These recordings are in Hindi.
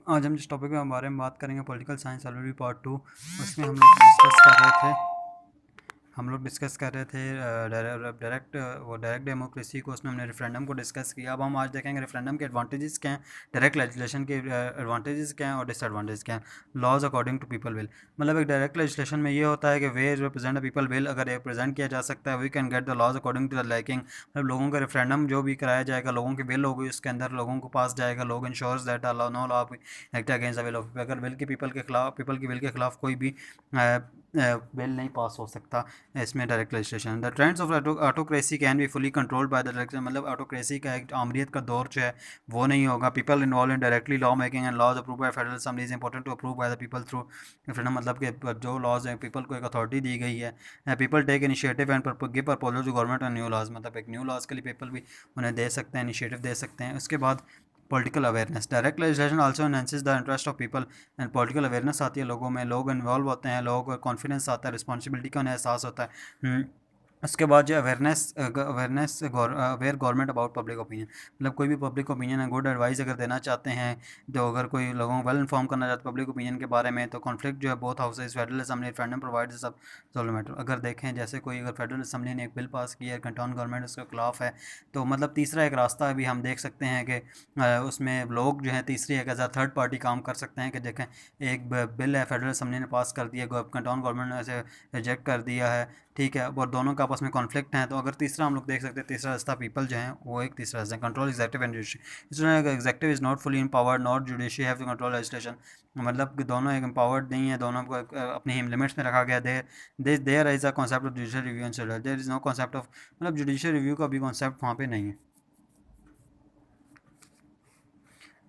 आज हम जिस टॉपिक के बारे में बात करेंगे पॉलिटिकल साइंस ऑलरेडी पार्ट 2। उसमें हम लोग डिस्कस कर रहे थे डायरेक्ट डेमोक्रेसी को। उसमें हमने रेफरेंडम को डिस्कस किया। अब हम आज देखेंगे रेफरेंडम के एडवांटेजेस क्या हैं, डायरेक्ट लेजिस्लेशन के एडवांटेजेस क्या हैं और डिसएडवांटेज क्या हैं। Laws according to people will, मतलब एक डायरेक्ट लेजिस्लेशन में ये होता है कि वे रिप्रेजेंट द पीपल विल, अगर रिप्रेजेंट किया जा सकता है we can get the laws according to the liking. मतलब लोगों का रेफरेंडम जो भी कराया जाएगा, लोगों की विल होगी, उसके अंदर लोगों को पास जाएगा। लोग ensures that no law act against the will of, अगर विल के पीपल की विल के खिलाफ कोई भी बिल नहीं पास हो सकता। इसमें direct legislation, the trends of autocracy can be fully controlled by the direct, मतलब ऑटोक्रेसी का एक आमरीत का दौर जो है वो नहीं होगा। People involve in directly law making and laws approve by federal assembly is important to approve by the people through referendum, मतलब कि जो लॉज हैं पीपल को एक अथॉरिटी दी गई है। People take initiative and give proposal to government और न्यू लॉज, मतलब एक न्यू लॉज के लिए पीपल भी उन्हें दे सकते हैं, इनिशिएटिव दे सकते हैं। उसके बाद political awareness, direct legislation also enhances the interest of people and political awareness आती है लोगों में, लोग इन्वॉल्व होते हैं, लोग कॉन्फिडेंस आता है, रिस्पॉन्सिबिलिटी का उन्हें एहसास होता है। उसके बाद जो awareness aware government about public opinion, मतलब कोई भी पब्लिक ओपिनियन है, गुड एडवाइस अगर देना चाहते हैं, तो अगर कोई लोगों को वेल इन्फॉर्म करना चाहते हैं पब्लिक ओपिनियन के बारे में, तो कॉन्फ्लिक्ट जो है both houses federal assembly referendum provide सब सोल्व मैटर। अगर देखें जैसे कोई अगर फेडरल असेंबली ने एक बिल पास किया है, कंटाउन गवर्नमेंट उसके खिलाफ है, तो मतलब तीसरा एक रास्ता भी हम देख सकते हैं कि उसमें लोग जो हैं तीसरी एक एज अ थर्ड पार्टी काम कर सकते हैं कि देखें एक बिल है फेडरल असेंबली ने पास कर दिया, कंटाउन गवर्नमेंट ने ऐसे रिजेक्ट कर दिया है, ठीक है, और दोनों का आपस में कॉन्फ्लिक्ट है, तो अगर तीसरा हम लोग देख सकते हैं तीसरा रास्ता पीपल जो है वो एक तीसरा रास्ता कंट्रोल एग्जेक्टिव एंड जुडिशरी। इसमें executive is not fully empowered not judiciary have to control legislation, मतलब कि दोनों एक एम्पावर्ड नहीं है, दोनों को अपनी लिमिट्स में रखा गया। There is a concept of judicial review and there is no concept of, मतलब जुडिशियल रिव्यू का भी कॉन्सेप्ट वहाँ पे नहीं है।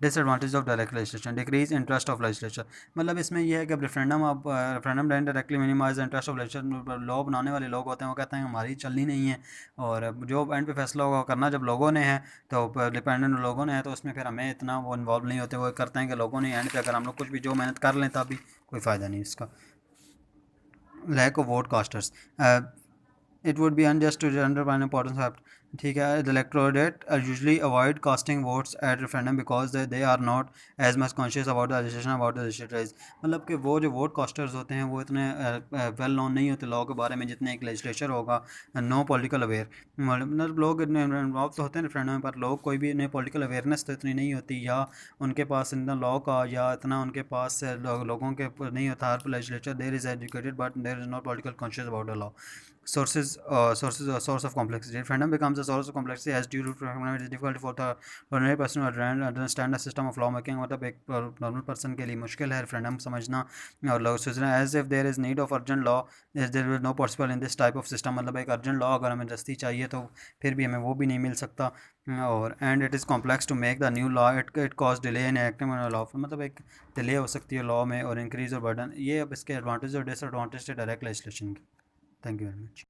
Disadvantage of direct legislation, decrease interest of legislature, मतलब इसमें यह है कि रेफरेंडम आप referendum directly minimize interest of legislation, law बनाने वाले लोग होते हैं वो कहते हैं हमारी चलनी नहीं है, और जो एंड पे फैसला होगा करना जब लोगों ने है, तो डिपेंडेंट लोगों ने है, तो उसमें फिर हमें इतना वो इन्वॉल्व नहीं होते, वो करते हैं कि लोगों ने एंड पे अगर हम लोग कुछ भी जो मेहनत कर लें तब भी कोई फ़ायदा नहीं इसका। Lack of vote casters, it would be unjust to undermine importance of, ठीक है, the electorate usually avoid casting votes at referendum because they are not as much conscious about the legislation about the legislators, मतलब कि वो जो वोट कास्टर्स होते हैं वो इतने वेल नोन नहीं होते लॉ के बारे में जितने एक लेजिस्लेचर होगा। नो पॉलिटिकल अवेयर, मतलब लोग इन्वॉल्व तो होते हैं रेफरेंडम पर, लोग कोई भी इन्हें पॉलिटिकल अवेयरनेस तो इतनी नहीं होती, या उनके पास इतना लॉ का या इतना उनके पास लोगों के नहीं होता। हर legislature there is educated but there is not political conscious about the law. Source of complexity. Referendum becomes a source of complexity as due to it is difficult for the ordinary person to understand the system of lawmaking, मतलब एक नॉर्मल पर्सन के लिए मुश्किल है रेफरेंडम समझना और लोग सोचना as if there is need of urgent law is there is no possible in this type of system, मतलब एक अर्जेंट लॉ अगर हमें जस्ती चाहिए तो फिर भी हमें वो भी नहीं मिल सकता। और and it is complex to make the new law, it cause delay in acting law, मतलब एक डिले हो सकती है लॉ में और इंक्रीज और बर्डन। ये अब इसके एडवांटेज और डिसएडवांटेज है डायरेक्ट लेजिस्लेशन की। Thank you very much.